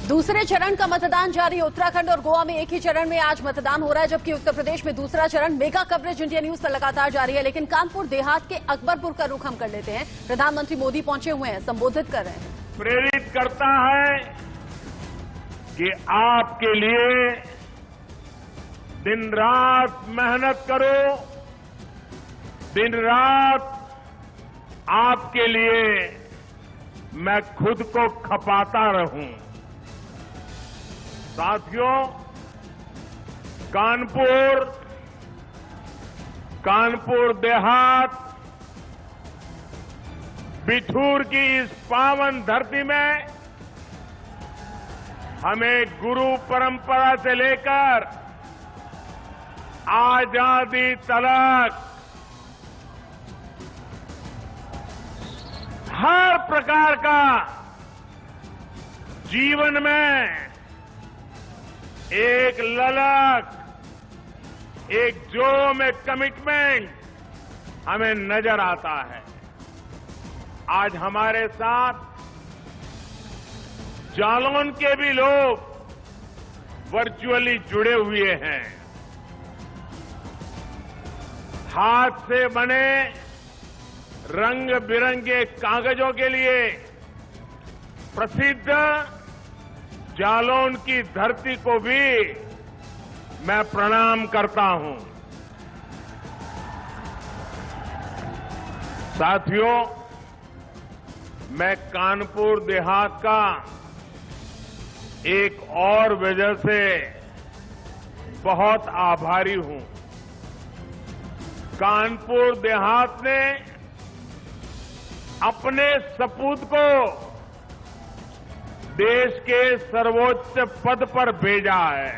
दूसरे चरण का मतदान जारी है। उत्तराखंड और गोवा में एक ही चरण में आज मतदान हो रहा है, जबकि उत्तर प्रदेश में दूसरा चरण। मेगा कवरेज इंडिया न्यूज पर लगातार जारी है, लेकिन कानपुर देहात के अकबरपुर का रुख हम कर लेते हैं। प्रधानमंत्री मोदी पहुंचे हुए हैं, संबोधित कर रहे हैं। प्रेरित करता है कि आपके लिए दिन रात मेहनत करो, दिन रात आपके लिए मैं खुद को खपाता रहूं। साथियों, कानपुर देहात, बिठूर की इस पावन धरती में हमें गुरु परंपरा से लेकर आजादी तलक हर प्रकार का जीवन में एक ललक, एक जोम, एक कमिटमेंट हमें नजर आता है। आज हमारे साथ जालौन के भी लोग वर्चुअली जुड़े हुए हैं। हाथ से बने रंग बिरंगे कागजों के लिए प्रसिद्ध जालौन की धरती को भी मैं प्रणाम करता हूं। साथियों, मैं कानपुर देहात का एक और वजह से बहुत आभारी हूं। कानपुर देहात ने अपने सपूत को देश के सर्वोच्च पद पर भेजा है।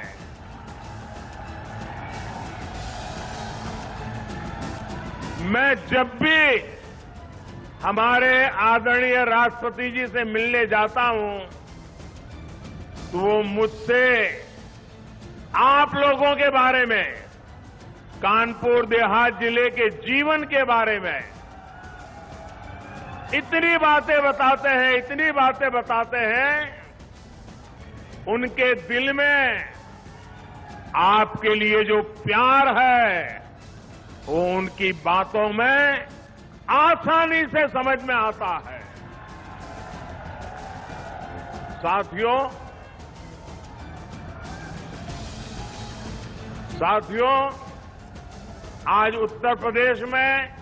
मैं जब भी हमारे आदरणीय राष्ट्रपति जी से मिलने जाता हूं तो वो मुझसे आप लोगों के बारे में, कानपुर देहात जिले के जीवन के बारे में इतनी बातें बताते हैं, उनके दिल में आपके लिए जो प्यार है वो उनकी बातों में आसानी से समझ में आता है। साथियों, आज उत्तर प्रदेश में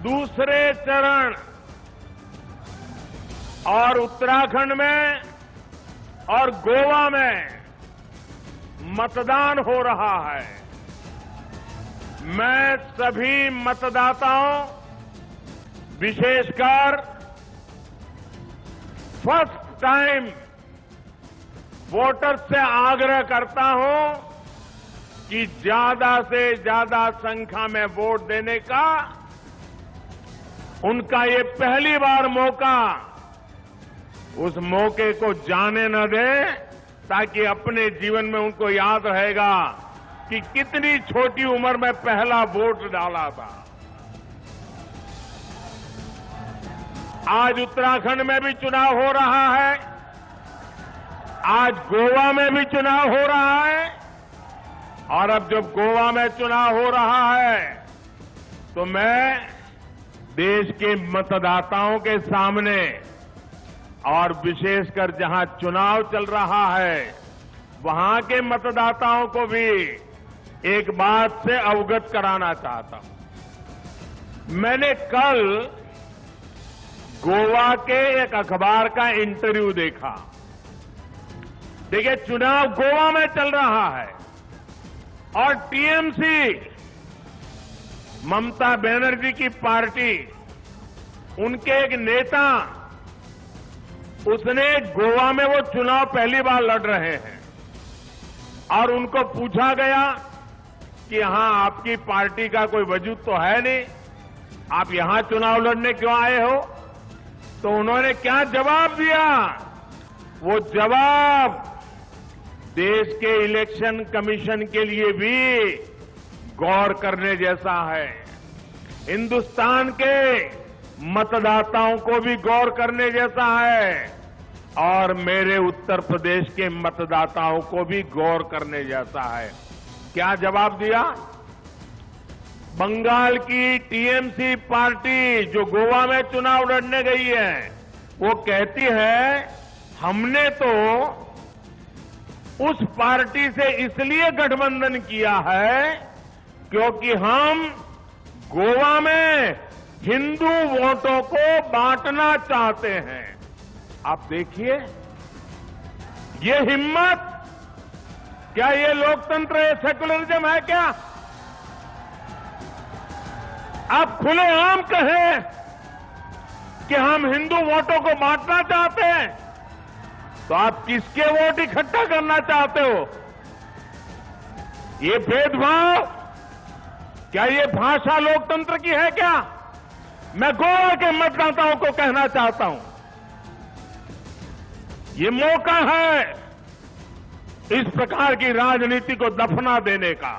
दूसरे चरण और उत्तराखंड में और गोवा में मतदान हो रहा है। मैं सभी मतदाताओं, विशेषकर फर्स्ट टाइम वोटर्स से आग्रह करता हूं कि ज्यादा से ज्यादा संख्या में वोट देने का उनका ये पहली बार मौका, उस मौके को जाने न दें, ताकि अपने जीवन में उनको याद रहेगा कि कितनी छोटी उम्र में पहला वोट डाला था। आज उत्तराखंड में भी चुनाव हो रहा है, आज गोवा में भी चुनाव हो रहा है, और अब जब गोवा में चुनाव हो रहा है तो मैं देश के मतदाताओं के सामने, और विशेषकर जहां चुनाव चल रहा है वहां के मतदाताओं को भी एक बात से अवगत कराना चाहता हूं। मैंने कल गोवा के एक अखबार का इंटरव्यू देखा। देखिए, चुनाव गोवा में चल रहा है और टीएमसी, ममता बनर्जी की पार्टी, उनके एक नेता, उसने गोवा में वो चुनाव पहली बार लड़ रहे हैं और उनको पूछा गया कि यहां आपकी पार्टी का कोई वजूद तो है नहीं, आप यहां चुनाव लड़ने क्यों आए हो? तो उन्होंने क्या जवाब दिया? वो जवाब देश के इलेक्शन कमीशन के लिए भी गौर करने जैसा है। हिंदुस्तान के मतदाताओं को भी गौर करने जैसा है और मेरे उत्तर प्रदेश के मतदाताओं को भी गौर करने जैसा है। क्या जवाब दिया? बंगाल की टीएमसी पार्टी जो गोवा में चुनाव लड़ने गई है, वो कहती है हमने तो उस पार्टी से इसलिए गठबंधन किया है क्योंकि हम गोवा में हिंदू वोटों को बांटना चाहते हैं। आप देखिए ये हिम्मत, क्या ये लोकतंत्र है, सेकुलरिज्म है क्या? आप खुलेआम कहें कि हम हिंदू वोटों को बांटना चाहते हैं, तो आप किसके वोट इकट्ठा करना चाहते हो? ये भेदभाव, क्या ये भाषा लोकतंत्र की है क्या? मैं गोवा के मतदाताओं को कहना चाहता हूं, ये मौका है इस प्रकार की राजनीति को दफना देने का।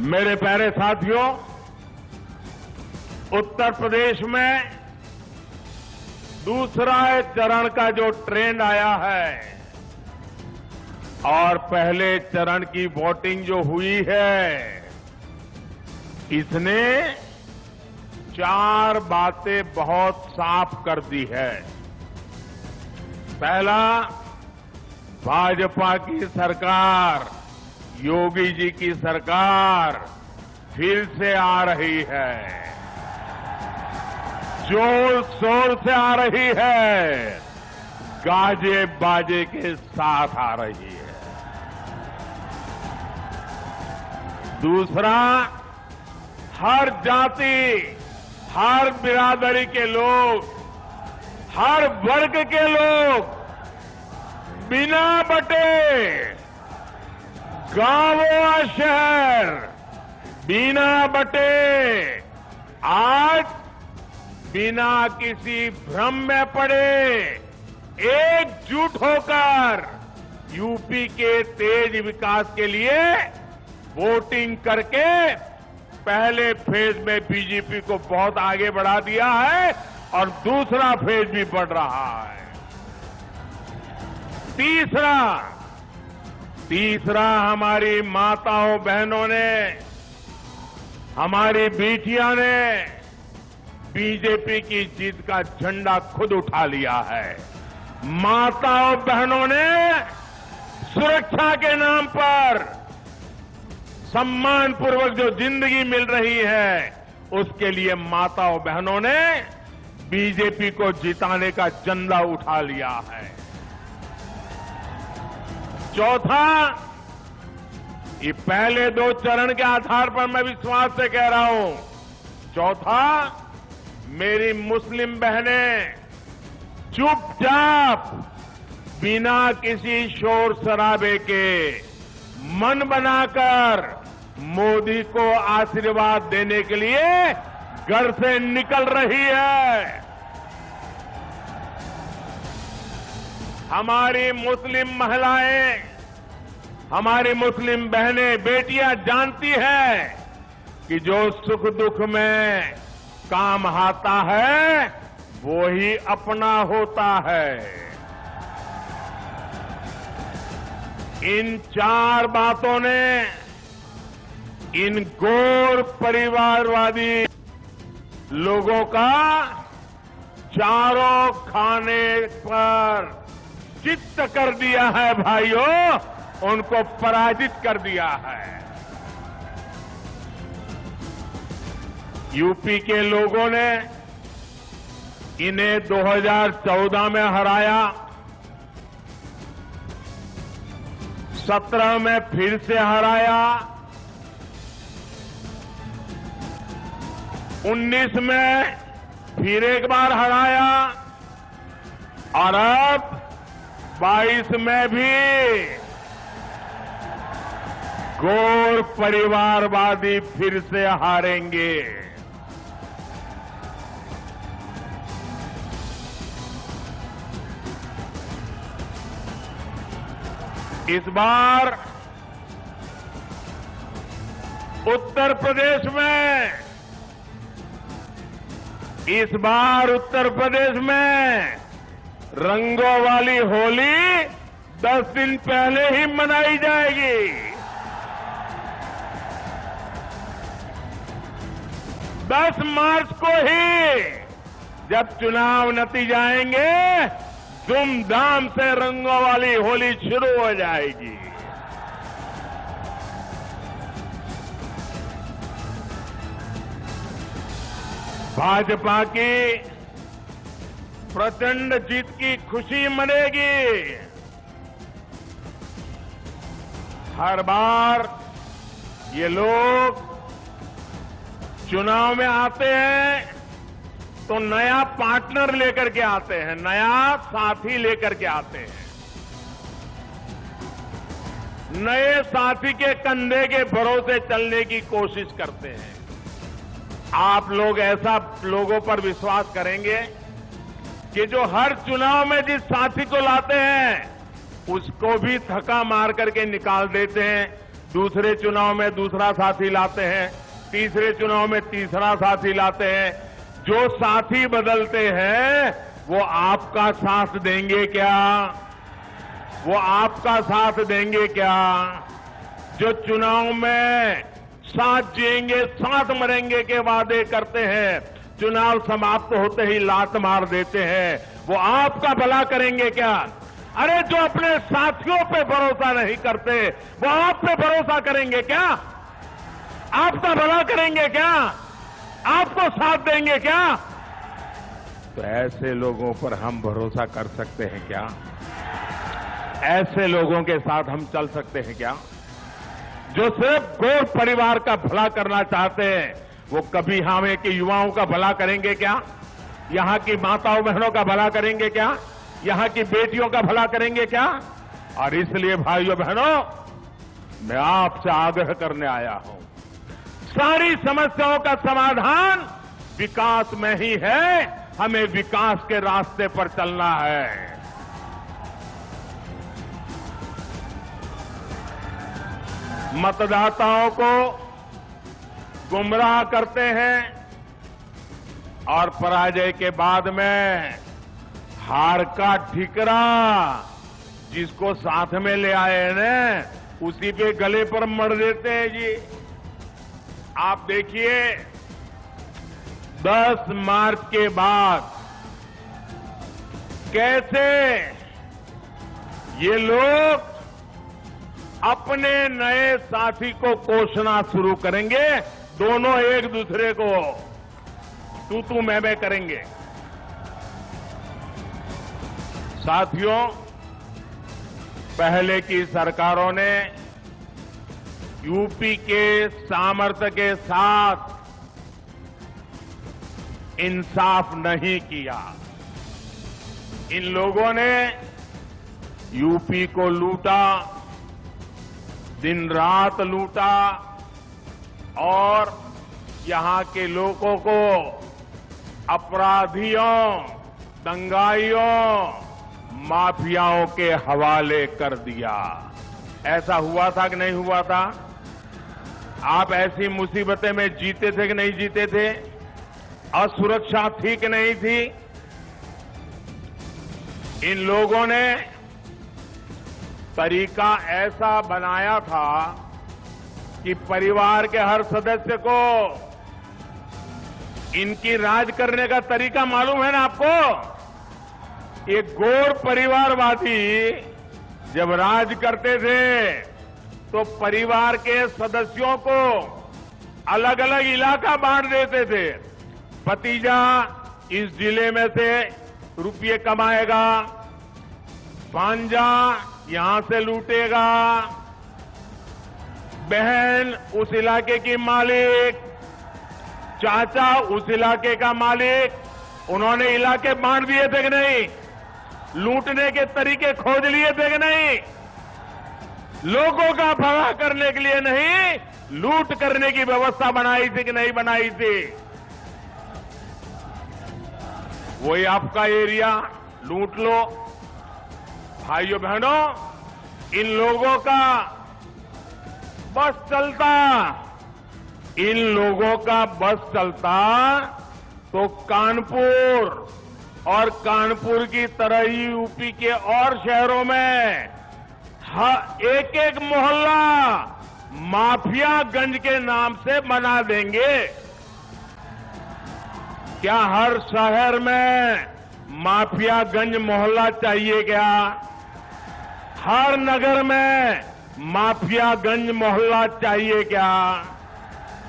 मेरे प्यारे साथियों, उत्तर प्रदेश में दूसरा चरण का जो ट्रेंड आया है और पहले चरण की वोटिंग जो हुई है, इसने 4 बातें बहुत साफ कर दी है। पहला, भाजपा की सरकार, योगी जी की सरकार फिर से आ रही है, जोर शोर से आ रही है, गाजे बाजे के साथ आ रही है। दूसरा, हर जाति, हर बिरादरी के लोग, हर वर्ग के लोग बिना बटे, गांव और शहर बिना बटे, आज बिना किसी भ्रम में पड़े एकजुट होकर यूपी के तेज विकास के लिए वोटिंग करके पहले फेज में बीजेपी को बहुत आगे बढ़ा दिया है और दूसरा फेज भी बढ़ रहा है। तीसरा हमारी माताओं बहनों ने, हमारी बेटियां ने बीजेपी की जीत का झंडा खुद उठा लिया है। माताओं बहनों ने सुरक्षा के नाम पर सम्मानपूर्वक जो जिंदगी मिल रही है, उसके लिए माताओं बहनों ने बीजेपी को जिताने का झंडा उठा लिया है। चौथा, ये पहले 2 चरण के आधार पर मैं विश्वास से कह रहा हूं, चौथा, मेरी मुस्लिम बहनें चुपचाप बिना किसी शोर शराबे के मन बनाकर मोदी को आशीर्वाद देने के लिए घर से निकल रही है। हमारी मुस्लिम महिलाएं, हमारी मुस्लिम बहनें, बेटियां जानती हैं कि जो सुख दुख में काम आता है वो ही अपना होता है। इन 4 बातों ने इन गौर परिवारवादी लोगों का चारों खाने पर चित्त कर दिया है भाइयों, उनको पराजित कर दिया है। यूपी के लोगों ने इन्हें 2014 में हराया, 17 में फिर से हराया, 19 में फिर एक बार हराया और अब 22 में भी गौर परिवारवादी फिर से हारेंगे। इस बार उत्तर प्रदेश में इस बार उत्तर प्रदेश में रंगों वाली होली 10 दिन पहले ही मनाई जाएगी। 10 मार्च को ही जब चुनाव नतीजे आएंगे, धूमधाम से रंगों वाली होली शुरू हो जाएगी। भाजपा की प्रचंड जीत की खुशी मनेगी। हर बार ये लोग चुनाव में आते हैं तो नया पार्टनर लेकर के आते हैं, नया साथी लेकर के आते हैं। नए साथी के कंधे के भरोसे चलने की कोशिश करते हैं। आप लोग ऐसा लोगों पर विश्वास करेंगे कि जो हर चुनाव में जिस साथी को लाते हैं उसको भी धक्का मार करके निकाल देते हैं, दूसरे चुनाव में दूसरा साथी लाते हैं, तीसरे चुनाव में तीसरा साथी लाते हैं। जो साथी बदलते हैं वो आपका साथ देंगे क्या? वो आपका साथ देंगे क्या? जो चुनाव में साथ जिएंगे साथ मरेंगे के वादे करते हैं, चुनाव समाप्त होते ही लात मार देते हैं, वो आपका भला करेंगे क्या? अरे जो अपने साथियों पे भरोसा नहीं करते वो आप पे भरोसा करेंगे क्या? आपका भला करेंगे क्या? आपको साथ देंगे क्या? तो ऐसे लोगों पर हम भरोसा कर सकते हैं क्या? ऐसे लोगों के साथ हम चल सकते हैं क्या? जो सिर्फ गोर परिवार का भला करना चाहते हैं, वो कभी हमें के युवाओं का भला करेंगे क्या? यहां की माताओं बहनों का भला करेंगे क्या? यहां की बेटियों का भला करेंगे क्या? और इसलिए भाइयों बहनों, मैं आपसे आग्रह करने आया हूं, सारी समस्याओं का समाधान विकास में ही है। हमें विकास के रास्ते पर चलना है। मतदाताओं को गुमराह करते हैं और पराजय के बाद में हार का ठिकरा जिसको साथ में ले आए हैं ना, उसी पे गले पर मर देते हैं जी। आप देखिए 10 मार्च के बाद कैसे ये लोग अपने नए साथी को कोसना शुरू करेंगे। दोनों एक दूसरे को तू मैं करेंगे। साथियों, पहले की सरकारों ने यूपी के सामर्थ्य के साथ इंसाफ नहीं किया। इन लोगों ने यूपी को लूटा, दिन रात लूटा और यहां के लोगों को अपराधियों, दंगाइयों, माफियाओं के हवाले कर दिया। ऐसा हुआ था कि नहीं हुआ था? आप ऐसी मुसीबतें में जीते थे कि नहीं जीते थे? असुरक्षा थी कि नहीं थी? इन लोगों ने तरीका ऐसा बनाया था कि परिवार के हर सदस्य को इनकी राज करने का तरीका मालूम है ना आपको? ये गोर परिवारवादी जब राज करते थे तो परिवार के सदस्यों को अलग अलग इलाका बांट देते थे। भतीजा इस जिले में से रुपये कमाएगा, भांजा यहां से लूटेगा, बहन उस इलाके की मालिक, चाचा उस इलाके का मालिक। उन्होंने इलाके बांट दिए थे कि नहीं? लूटने के तरीके खोज लिए थे कि नहीं? लोगों का भला करने के लिए नहीं, लूट करने की व्यवस्था बनाई थी कि नहीं बनाई थी? वही आपका एरिया लूट लो। भाइयों बहनों, इन लोगों का बस चलता, इन लोगों का बस चलता तो कानपुर और कानपुर की तरह ही यूपी के और शहरों में एक एक मोहल्ला माफियागंज के नाम से बना देंगे। क्या हर शहर में माफियागंज मोहल्ला चाहिए क्या? हर नगर में माफियागंज मोहल्ला चाहिए क्या?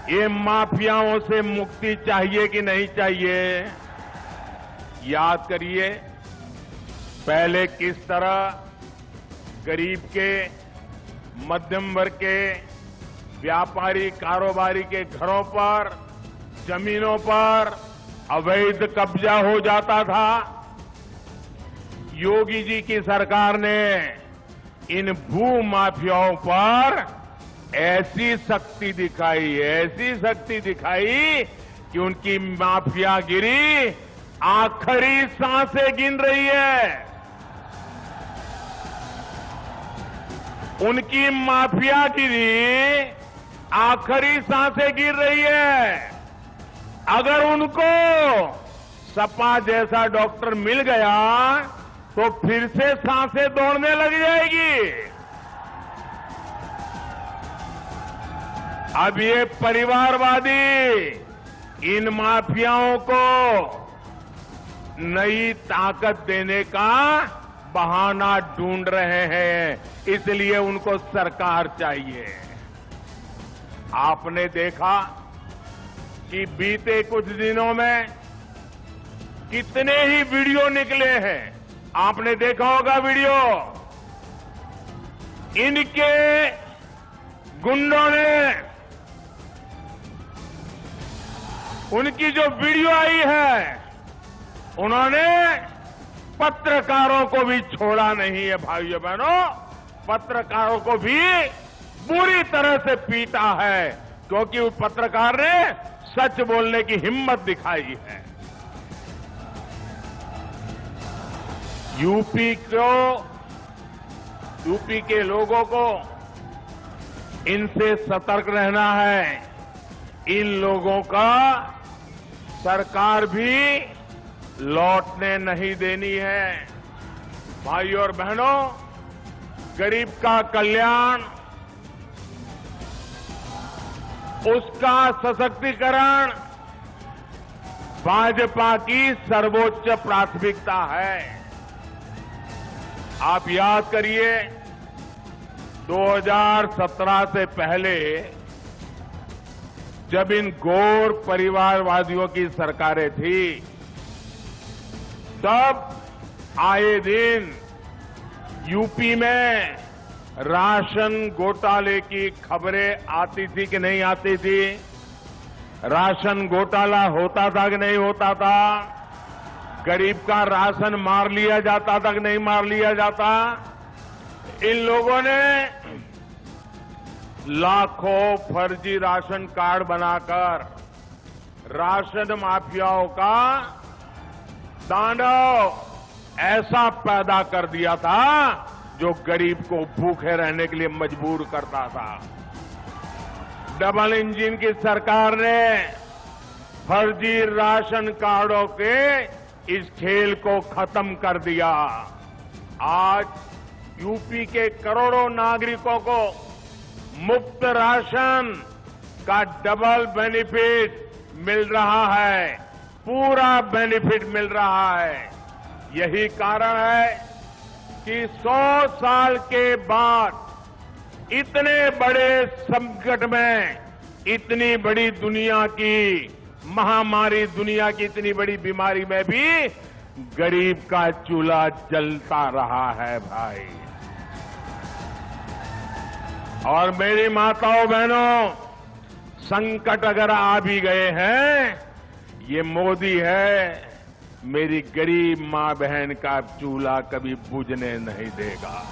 ये माफियाओं से मुक्ति चाहिए कि नहीं चाहिए? याद करिए, पहले किस तरह गरीब के, मध्यम वर्ग के, व्यापारी कारोबारी के घरों पर, जमीनों पर अवैध कब्जा हो जाता था। योगी जी की सरकार ने इन भू माफियाओं पर ऐसी शक्ति दिखाई कि उनकी माफियागिरी आखिरी सांसें गिन रही है। उनकी माफियागिरी आखिरी सांसें गिर रही है। अगर उनको सपा जैसा डॉक्टर मिल गया तो फिर से सांसें दौड़ने लग जाएगी। अब ये परिवारवादी इन माफियाओं को नई ताकत देने का बहाना ढूंढ रहे हैं, इसलिए उनको सरकार चाहिए। आपने देखा कि बीते कुछ दिनों में कितने ही वीडियो निकले हैं। आपने देखा होगा वीडियो, इनके गुंडों ने, उनकी जो वीडियो आई है, उन्होंने पत्रकारों को भी छोड़ा नहीं है। भाइयों बहनों, पत्रकारों को भी बुरी तरह से पीटा है, क्योंकि उस पत्रकार ने सच बोलने की हिम्मत दिखाई है। यूपी के लोगों को इनसे सतर्क रहना है। इन लोगों का सरकार भी लौटने नहीं देनी है। भाइयों और बहनों, गरीब का कल्याण, उसका सशक्तिकरण भाजपा की सर्वोच्च प्राथमिकता है। आप याद करिए, 2017 से पहले जब इन घोर परिवारवादियों की सरकारें थी, तब आए दिन यूपी में राशन घोटाले की खबरें आती थी कि नहीं आती थी? राशन घोटाला होता था कि नहीं होता था? गरीब का राशन मार लिया जाता था कि नहीं मार लिया जाता? इन लोगों ने लाखों फर्जी राशन कार्ड बनाकर राशन माफियाओं का तांडव ऐसा पैदा कर दिया था जो गरीब को भूखे रहने के लिए मजबूर करता था। डबल इंजन की सरकार ने फर्जी राशन कार्डों के इस खेल को खत्म कर दिया। आज यूपी के करोड़ों नागरिकों को मुफ्त राशन का डबल बेनिफिट मिल रहा है, पूरा बेनिफिट मिल रहा है। यही कारण है कि 100 साल के बाद इतने बड़े संकट में, इतनी बड़ी दुनिया की महामारी, दुनिया की इतनी बड़ी बीमारी में भी गरीब का चूल्हा जलता रहा है भाई। और मेरी माताओं बहनों, संकट अगर आ भी गए हैं, ये मोदी है, मेरी गरीब मां बहन का चूल्हा कभी बुझने नहीं देगा।